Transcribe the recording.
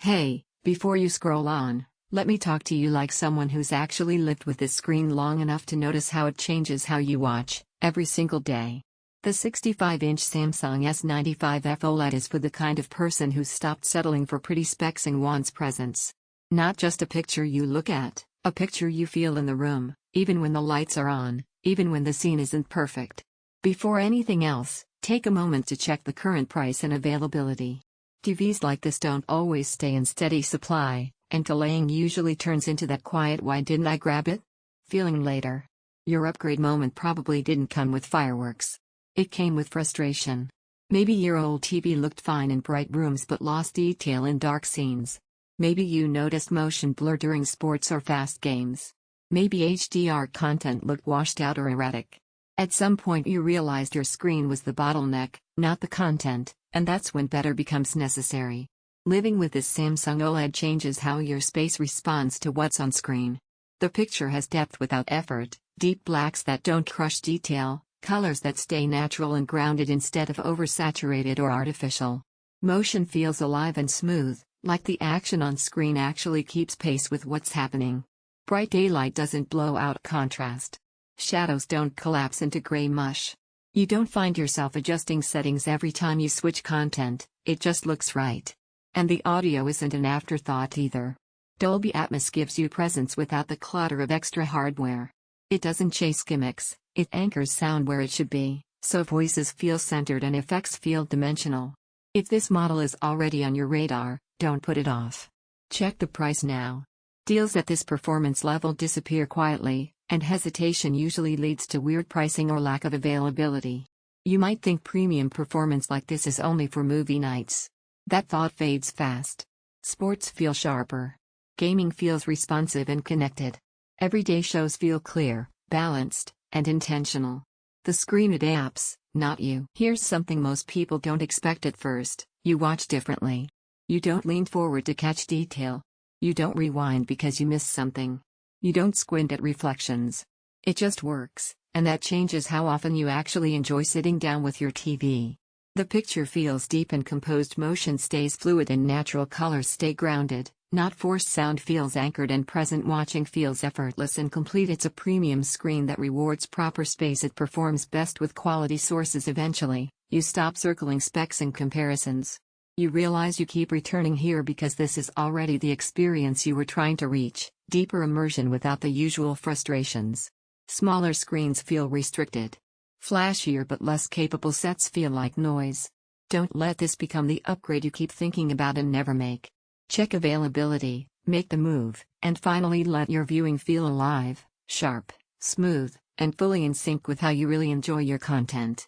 Hey, before you scroll on, let me talk to you like someone who's actually lived with this screen long enough to notice how it changes how you watch, every single day. The 65-inch Samsung S95F OLED is for the kind of person who's stopped settling for pretty specs and wants presence. Not just a picture you look at, a picture you feel in the room, even when the lights are on, even when the scene isn't perfect. Before anything else, take a moment to check the current price and availability. TVs like this don't always stay in steady supply, and delaying usually turns into that quiet "why didn't I grab it?" feeling later. Your upgrade moment probably didn't come with fireworks. It came with frustration. Maybe your old TV looked fine in bright rooms but lost detail in dark scenes. Maybe you noticed motion blur during sports or fast games. Maybe HDR content looked washed out or erratic. At some point you realized your screen was the bottleneck, not the content, and that's when better becomes necessary. Living with this Samsung OLED changes how your space responds to what's on screen. The picture has depth without effort, deep blacks that don't crush detail, colors that stay natural and grounded instead of oversaturated or artificial. Motion feels alive and smooth, like the action on screen actually keeps pace with what's happening. Bright daylight doesn't blow out contrast. Shadows don't collapse into gray mush. You don't find yourself adjusting settings every time you switch content, it just looks right. And the audio isn't an afterthought either. Dolby Atmos gives you presence without the clutter of extra hardware. It doesn't chase gimmicks, it anchors sound where it should be, so voices feel centered and effects feel dimensional. If this model is already on your radar, don't put it off. Check the price now. Deals at this performance level disappear quietly, and hesitation usually leads to weird pricing or lack of availability. You might think premium performance like this is only for movie nights. That thought fades fast. Sports feel sharper. Gaming feels responsive and connected. Everyday shows feel clear, balanced, and intentional. The screen adapts, not you. Here's something most people don't expect at first: you watch differently. You don't lean forward to catch detail. You don't rewind because you missed something. You don't squint at reflections. It just works, and that changes how often you actually enjoy sitting down with your TV. The picture feels deep and composed, motion stays fluid, and natural colors stay grounded, not forced. Sound feels anchored and present, watching feels effortless and complete. It's a premium screen that rewards proper space. It performs best with quality sources. Eventually, you stop circling specs and comparisons. You realize you keep returning here because this is already the experience you were trying to reach: deeper immersion without the usual frustrations. Smaller screens feel restricted. Flashier but less capable sets feel like noise. Don't let this become the upgrade you keep thinking about and never make. Check availability, make the move, and finally let your viewing feel alive, sharp, smooth, and fully in sync with how you really enjoy your content.